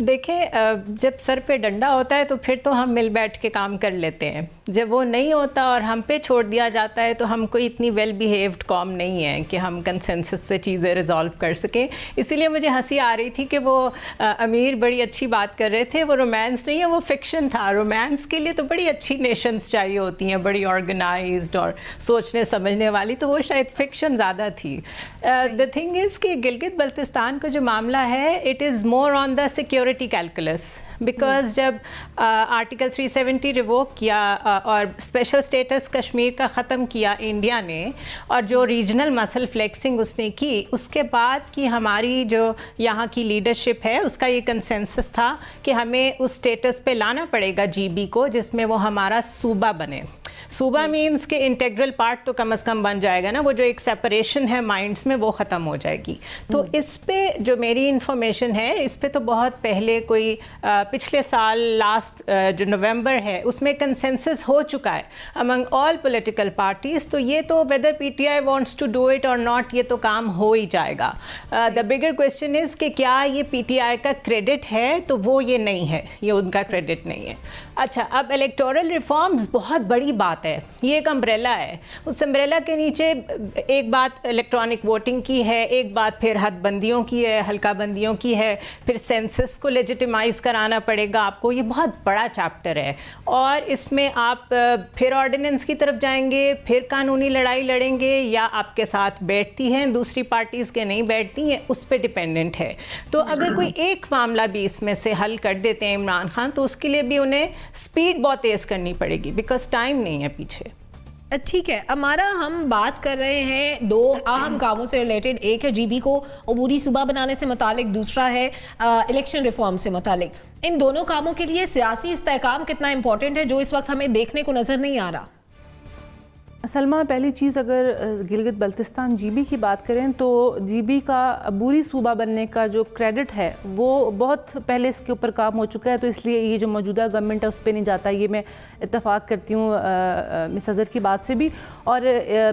देखें, जब सर पे डंडा होता है तो फिर तो हम मिल बैठ के काम कर लेते हैं। जब वो नहीं होता और हम पे छोड़ दिया जाता है तो हम कोई इतनी वेल बिहेव्ड कॉम नहीं है कि हम कंसेंसस से चीज़ें रिजॉल्व कर सकें। इसीलिए मुझे हंसी आ रही थी कि वो अमीर बड़ी अच्छी बात कर रहे थे। वो रोमांस नहीं है, वो फिक्शन था। रोमांस के लिए तो बड़ी अच्छी नेशंस चाहिए होती हैं, बड़ी ऑर्गेनाइज्ड और सोचने समझने वाली, तो वो शायद फिक्शन ज़्यादा थी। द थिंग इज़ कि गिलगित बल्तिस्तान का जो मामला है, it is more on the security calculus, because जब आर्टिकल 370 रिवोक किया और स्पेशल स्टेटस कश्मीर का ख़त्म किया इंडिया ने, और जो रीजनल मसल फ्लेक्सिंग उसने की, उसके बाद की हमारी जो यहाँ की लीडरशिप है उसका ये कंसेंसस था कि हमें उस स्टेटस पे लाना पड़ेगा जीबी को जिसमें वो हमारा सूबा बने। सूबा मीन्स के इंटेग्रल पार्ट तो कम से कम बन जाएगा ना, वो जो एक सेपरेशन है माइंड्स में वो ख़त्म हो जाएगी। तो इस पे जो मेरी इन्फॉर्मेशन है, इस पे तो बहुत पहले कोई पिछले साल लास्ट जो नवंबर है उसमें कंसेंसस हो चुका है अमंग ऑल पॉलिटिकल पार्टीज। तो ये तो whether PTI wants to do it और नॉट, ये तो काम हो ही जाएगा। द बिगर क्वेश्चन इज़ कि क्या ये पीटीआई का क्रेडिट है, तो वो ये नहीं है, ये उनका क्रेडिट नहीं है। अच्छा, अब इलेक्टोरल रिफॉर्म्स बहुत बड़ी बात है, ये एक अम्ब्रेला है। उस अम्ब्रेला के नीचे एक बात इलेक्ट्रॉनिक वोटिंग की है, एक बात फिर हदबंदियों की है, हल्का बंदियों की है, फिर सेंसस को लेजिटिमाइज कराना पड़ेगा आपको। ये बहुत बड़ा चैप्टर है और इसमें आप फिर ऑर्डिनेंस की तरफ जाएंगे, फिर कानूनी लड़ाई लड़ेंगे, या आपके साथ बैठती हैं दूसरी पार्टीज़ के नहीं बैठती हैं, उस पर डिपेंडेंट है। तो अगर कोई एक मामला भी इसमें से हल कर देते हैं इमरान खान, तो उसके लिए भी उन्हें स्पीड बहुत तेज़ करनी पड़ेगी, बिकॉज टाइम नहीं है पीछे। ठीक है अमारा, हम बात कर रहे हैं दो अहम कामों से रिलेटेड। एक है जीबी को अबूरी सूबा बनाने से मुतालिक, दूसरा है इलेक्शन रिफॉर्म से मुतालिक। इन दोनों कामों के लिए सियासी इस्तेहकाम कितना इंपॉर्टेंट है जो इस वक्त हमें देखने को नज़र नहीं आ रहा? सलमा, पहली चीज़ अगर गिलगित बल्तिस्तान जीबी की बात करें तो जीबी का अबूरी सूबा बनने का जो क्रेडिट है वो बहुत पहले इसके ऊपर काम हो चुका है, तो इसलिए ये जो मौजूदा गवर्नमेंट है उस पर नहीं जाता। ये मैं इत्तेफाक करती हूँ मिस अज़हर की बात से भी। और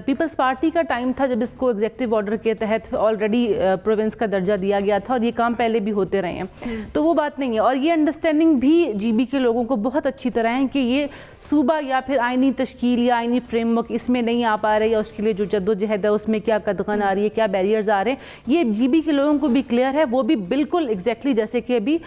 पीपल्स पार्टी का टाइम था जब इसको एग्जेक्टिव ऑर्डर के तहत ऑलरेडी प्रोविंस का दर्जा दिया गया था और ये काम पहले भी होते रहे हैं, तो वो बात नहीं है। और ये अंडरस्टैंडिंग भी जीबी के लोगों को बहुत अच्छी तरह है कि ये सूबा या फिर आइनी तश्कील या आइनी फ्रेमवर्क इसमें नहीं आ पा रही है, उसके लिए जो जद्दोजहद है उसमें क्या कदगन आ रही है, क्या बैरियर्स आ रहे हैं, ये जीबी के लोगों को भी क्लियर है। वो भी बिल्कुल एग्जैक्टली जैसे कि अभी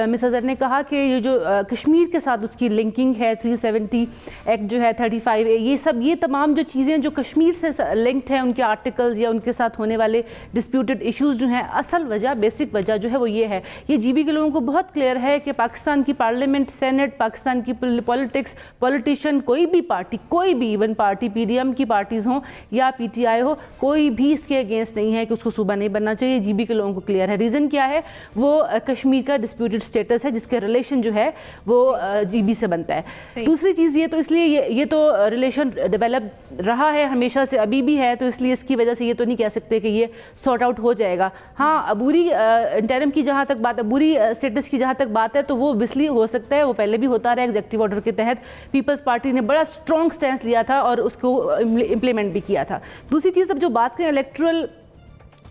मिस अज़हर ने कहा कि ये जो कश्मीर के साथ उसकी लिंकिंग है, 370 एक्ट जो है, 35A, ये सब, ये तमाम जो चीज़ें जो कश्मीर से लिंक्ड हैं, उनके आर्टिकल्स या उनके साथ होने वाले डिस्प्यूटेड इशूज़ जो हैं, असल वजह, बेसिक वजह जो है वो ये है। ये जीबी के लोगों को बहुत क्लियर है कि पाकिस्तान की पार्लियामेंट, सेनेट, पाकिस्तान की पॉलिटिशियन, कोई भी पार्टी, कोई भी इवन पार्टी PDM की पार्टीज़ हों या PTI हो, कोई भी इसके अगेंस्ट नहीं है कि उसको सूबा नहीं बनना चाहिए। जीबी के लोगों को क्लियर है। रीज़न क्या है? वो कश्मीर का डिस्प्यूटेड स्टेटस है जिसके रिलेशन जो है वो जीबी से बनता है। दूसरी चीज़ ये तो इसलिए ये तो रिलेशन डेवलप रहा है हमेशा से, अभी भी है, तो इसलिए इसकी वजह से ये तो नहीं कह सकते कि ये सॉर्ट आउट हो जाएगा। हाँ, अबूरी इंटरिम की जहाँ तक बात, अबूरी स्टेटस की जहाँ तक बात है, तो वो ऑब्वियसली हो सकता है, वो पहले भी होता रहा। एग्जेक्टिव ऑर्डर के तहत पीपल्स पार्टी ने बड़ा स्ट्रॉन्ग स्टैंड लिया था और उसको इम्प्लीमेंट भी किया था। दूसरी चीज़, अब जो बात करें इलेक्ट्रल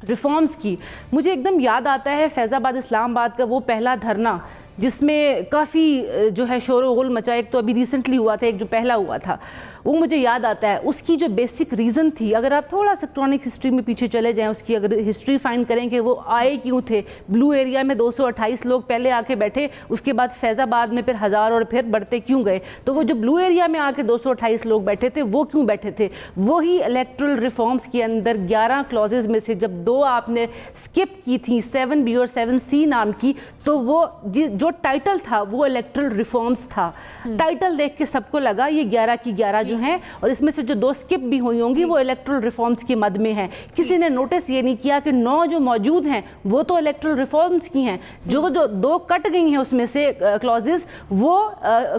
रिफॉर्म्स की, मुझे एकदम याद आता है फैज़ाबाद इस्लामाबाद का वो पहला धरना जिसमें काफ़ी जो है शोर गुल मचा। एक तो अभी रिसेंटली हुआ था, एक जो पहला हुआ था, वो मुझे याद आता है। उसकी जो बेसिक रीज़न थी, अगर आप थोड़ा सा इलेक्ट्रॉनिक हिस्ट्री में पीछे चले जाएं, उसकी अगर हिस्ट्री फाइंड करें कि वो आए क्यों थे। ब्लू एरिया में 228 लोग पहले आके बैठे, उसके बाद फैज़ाबाद में फिर 1000 और फिर बढ़ते क्यों गए। तो वो जो ब्लू एरिया में आके 228 लोग बैठे थे, वो क्यों बैठे थे? वही इलेक्ट्रल रिफॉर्म्स के अंदर 11 क्लॉजेज में से जब 2 आपने स्किप की थी, 7B और 7C नाम की, तो वो जो टाइटल था वो इलेक्ट्रल रिफॉर्म्स था। टाइटल देख के सबको लगा ये 11 की 11 जो हैं, और इसमें से जो 2 स्किप भी हुई होंगी वो इलेक्ट्रल रिफॉर्म्स के मद में हैं। किसी ने नोटिस ये नहीं किया कि 9 जो मौजूद हैं वो तो इलेक्ट्रल रिफॉर्म्स की हैं। जो 2 कट गई हैं उसमें से क्लॉजेस, वो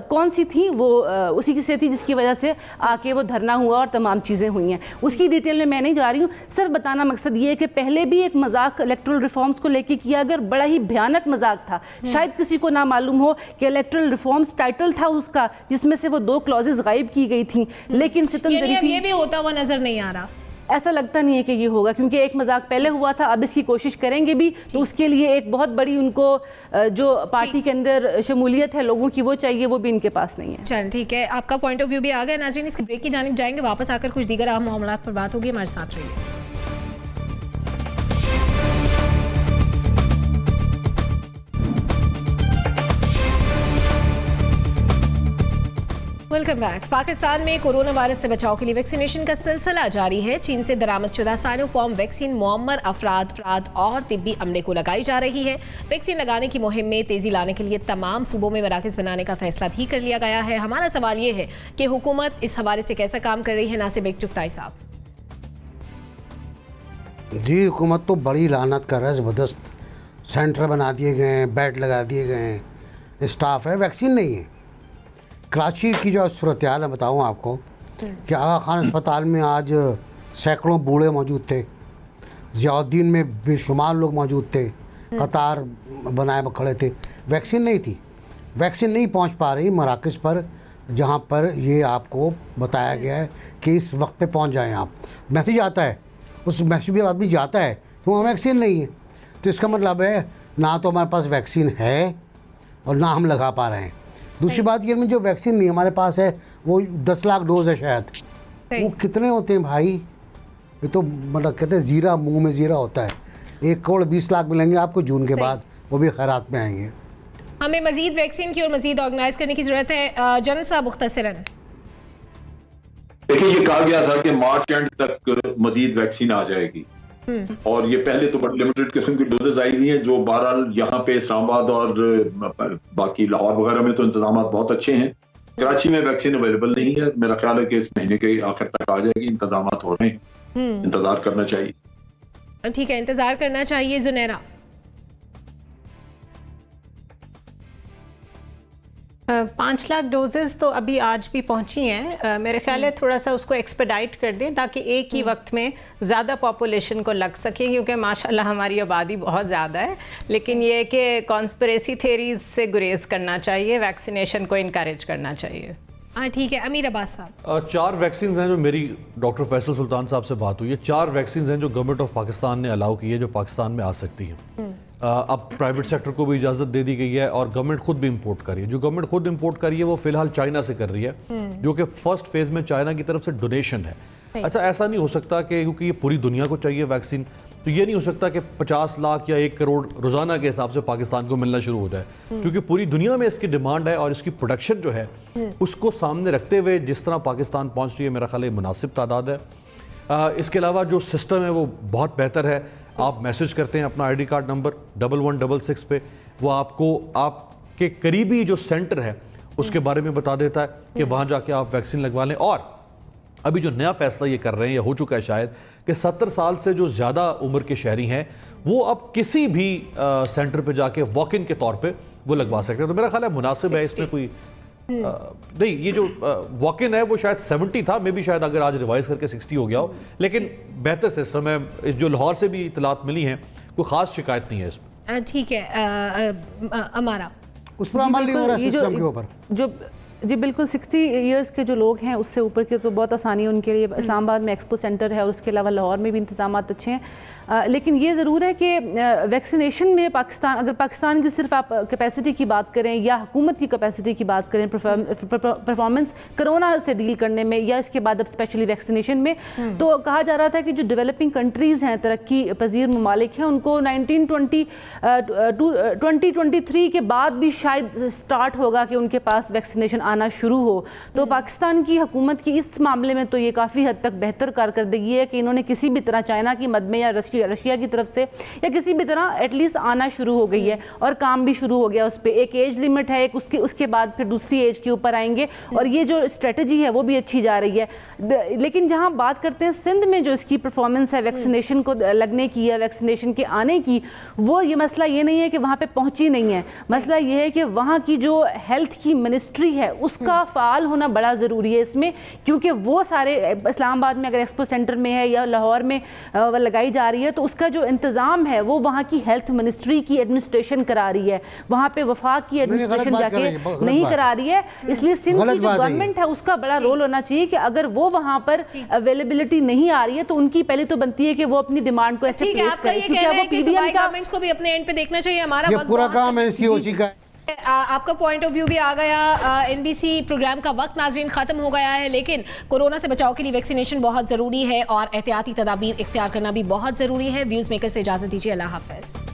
कौन सी थी? वो उसी की से थी जिसकी वजह से आके वो धरना हुआ और तमाम चीज़ें हुई हैं। उसकी डिटेल में मैं नहीं जा रही हूँ, सिर्फ बताना मकसद ये है कि पहले भी एक मजाक इलेक्ट्रल रिफॉर्म्स को लेके किया गया, बड़ा ही भयानक मजाक था। शायद किसी को ना मालूम हो कि इलेक्ट्रल रिफॉर्म्स टाइटल था उसका, जिसमें से वो 2 क्लॉजेस गायब की गई थी। लेकिन सितम ज़रीफ़ी ये भी होता हुआ नजर नहीं आ रहा। ऐसा लगता नहीं है कि ये होगा, क्योंकि एक मजाक पहले हुआ था, अब इसकी कोशिश करेंगे भी तो उसके लिए एक बहुत बड़ी उनको जो पार्टी के अंदर शमूलियत है लोगों की वो चाहिए, वो भी इनके पास नहीं है। चल ठीक है, आपका पॉइंट ऑफ व्यू भी आ गया। नाज़रीन, इसके ब्रेक की जानिब जाएंगे, वापस आकर कुछ दीगर अहम मामलात पर बात होगी। हमारे साथ रहिए। Welcome back. पाकिस्तान में कोरोना वायरस से बचाव के लिए वैक्सीनेशन का सिलसिला जारी है। चीन से दरामदशुदा साइनोफार्म वैक्सीन मुअम्मर अफराद और तिब्बी अमले को लगाई जा रही है। वैक्सीन लगाने की मुहिम में तेजी लाने के लिए तमाम सूबों में मराकज़ बनाने का फैसला भी कर लिया गया है। हमारा सवाल ये है कि हुकूमत इस हवाले से कैसा काम कर रही है? नासिब एक चुगताई साहब। जी, हुकूमत तो बड़ी लानत कर रहा है, ज़बरदस्त सेंटर बना दिए गए हैं, बेड लगा दिए गए हैं, स्टाफ है, वैक्सीन नहीं है। कराची की जो सूरत हाल है बताऊँ आपको कि आगा खान अस्पताल में आज सैकड़ों बूढ़े मौजूद थे, ज़ियाउद्दीन में बेशुमार लोग मौजूद थे, कतार बनाए खड़े थे, वैक्सीन नहीं थी। वैक्सीन नहीं पहुंच पा रही मराकज़ पर, जहां पर ये आपको बताया गया है कि इस वक्त पे पहुंच जाएं आप। मैसेज आता है, उस मैसेज पर आदमी जाता है तो वहाँ वैक्सीन नहीं है, तो इसका मतलब है ना तो हमारे पास वैक्सीन है और ना हम लगा पा रहे हैं। दूसरी बात ये, जो वैक्सीन नहीं हमारे पास है वो 10 लाख डोज है शायद, वो कितने होते हैं भाई? ये तो मतलब कहते हैं जीरा मुंह में जीरा होता है। 1 करोड़ 20 लाख मिलेंगे आपको जून के बाद, वो भी खैरात में आएंगे। हमें मजीद वैक्सीन की और मजीद ऑर्गेनाइज करने की जरूरत है। जनरल साहब मुख्तसरन। देखिए, ये कहा गया था कि मार्च एंड तक मजीद वैक्सीन आ जाएगी, और ये पहले तो बड़ी लिमिटेड किस्म की डोजेज आई हुई हैं, जो बहरहाल यहाँ पे इस्लामाबाद और बाकी लाहौर वगैरह में तो इंतजाम बहुत अच्छे हैं। कराची में वैक्सीन अवेलेबल नहीं है, मेरा ख्याल है कि इस महीने के आखिर तक आ जाएगी। इंतजाम हो रहे हैं, इंतजार करना चाहिए। ठीक है, इंतजार करना चाहिए। जुनैरा। 5 लाख डोजेस तो अभी आज भी पहुंची हैं। मेरे ख्याल है थोड़ा सा उसको एक्सपेडाइट कर दें ताकि एक ही वक्त में ज़्यादा पॉपुलेशन को लग सके, क्योंकि माशाल्लाह हमारी आबादी बहुत ज़्यादा है। लेकिन ये है कि कॉन्स्पिरेसी थेरीज से गुरेज करना चाहिए, वैक्सीनेशन को इनकरेज करना चाहिए। हाँ ठीक है। अमीर अब्बास साहब। 4 वैक्सीन हैं जो मेरी डॉक्टर फैसल सुल्तान साहब से बात हुई है। 4 वैक्सीन हैं जो गवर्नमेंट ऑफ पाकिस्तान ने अलाउ की है, जो पाकिस्तान में आ सकती हैं। अब प्राइवेट सेक्टर को भी इजाज़त दे दी गई है और गवर्नमेंट खुद भी इंपोर्ट कर रही है। जो गवर्नमेंट खुद इंपोर्ट कर रही है वो फिलहाल चाइना से कर रही है, जो कि फर्स्ट फेज में चाइना की तरफ से डोनेशन है। अच्छा, ऐसा नहीं हो सकता कि क्योंकि ये पूरी दुनिया को चाहिए वैक्सीन, तो ये नहीं हो सकता कि 50 लाख या 1 करोड़ रोजाना के हिसाब से पाकिस्तान को मिलना शुरू हो जाए, क्योंकि पूरी दुनिया में इसकी डिमांड है और इसकी प्रोडक्शन जो है उसको सामने रखते हुए जिस तरह पाकिस्तान पहुंच रही है, मेरा ख्याल है मुनासिब तादाद है। इसके अलावा जो सिस्टम है वो बहुत बेहतर है। आप मैसेज करते हैं अपना ID कार्ड नंबर 1166 पे, वो आपको आपके करीबी जो सेंटर है उसके बारे में बता देता है कि वहाँ जाके आप वैक्सीन लगवा लें। और अभी जो नया फैसला ये कर रहे हैं या हो चुका है शायद, कि 70 साल से जो ज़्यादा उम्र के शहरी हैं वो अब किसी भी सेंटर पे जाके वॉक इन के तौर पे वो लगवा सकते हैं। तो मेरा ख्याल है मुनासिब है, इसमें कोई नहीं। ये जो वॉक इन है वो शायद 70 था, मे भी शायद अगर आज रिवाइज करके 60 हो गया हो, लेकिन बेहतर सिस्टम है। जो लाहौर से भी इतलात मिली हैं, कोई ख़ास शिकायत नहीं है इसमें। ठीक है। हमारा उस पर अमल नहीं हो रहा सिस्टम के ऊपर। जो जी बिल्कुल, 60 ईयर्स के जो लोग हैं उससे ऊपर के तो बहुत आसानी है उनके लिए। इस्लामाबाद में एक्सपो सेंटर है और उसके अलावा लाहौर में भी इंतजाम अच्छे हैं। लेकिन ये ज़रूर है कि वैक्सीनेशन में पाकिस्तान, अगर पाकिस्तान की सिर्फ आप कैपेसिटी की बात करें या हुकूमत की कैपेसिटी की बात करें, परफॉर्मेंस कोरोना से डील करने में या इसके बाद अब स्पेशली वैक्सीनेशन में, तो कहा जा रहा था कि जो डेवलपिंग कंट्रीज़ हैं, तरक्की पजीर ममालिक हैं, उनको 2023 के बाद भी शायद स्टार्ट होगा कि उनके पास वैक्सीनेशन आना शुरू हो। तो पाकिस्तान की हुकूमत की इस मामले में तो ये काफ़ी हद तक बेहतर कारकर्दगी है कि इन्होंने किसी भी तरह चाइना की मद में या रशिया की तरफ से या किसी भी तरह एटलीस्ट आना शुरू हो गई है और काम भी शुरू हो गया उस पर। एक एज लिमिट है, एक उसके बाद फिर दूसरी एज के ऊपर आएंगे और ये जो स्ट्रेटजी है वो भी अच्छी जा रही है। लेकिन जहां बात करते हैं सिंध में जो इसकी परफॉर्मेंस है वैक्सीनेशन को लगने की या वैक्सीनेशन के आने की, वो ये मसला ये नहीं है कि वहां पे पहुंची नहीं है, मसला ये है कि वहां की जो हेल्थ की मिनिस्ट्री है उसका फाल होना बड़ा ज़रूरी है इसमें, क्योंकि वो सारे इस्लामाबाद में अगर एक्सपो सेंटर में है या लाहौर में लगाई जा रही है तो उसका जो इंतज़ाम है वो वहाँ की हेल्थ मिनिस्ट्री की एडमिनिस्ट्रेशन करा रही है, वहाँ पे वफाक की एडमिनिस्ट्रेशन जाके नहीं करा रही है। इसलिए सिंध की जो गवर्नमेंट है उसका बड़ा रोल होना चाहिए कि अगर वो वहाँ पर अवेलेबिलिटी नहीं आ रही है तो उनकी पहले तो बनती है कि वो अपनी डिमांड को ऐसे प्लेस करें, क्योंकि वो पीडीएम गवर्नमेंट्स को भी अपने एंड पे देखना चाहिए। हमारा पूरा काम एनसीओसी का आपका पॉइंट ऑफ व्यू भी आ गया। एनबीसी प्रोग्राम का वक्त नाजरीन खत्म हो गया है, लेकिन कोरोना से बचाव के लिए वैक्सीनेशन बहुत जरूरी है और एहतियाती तदाबीर इख्तियार करना भी बहुत जरूरी है। व्यूज मेकर से इजाजत दीजिए, अल्लाह हाफिज।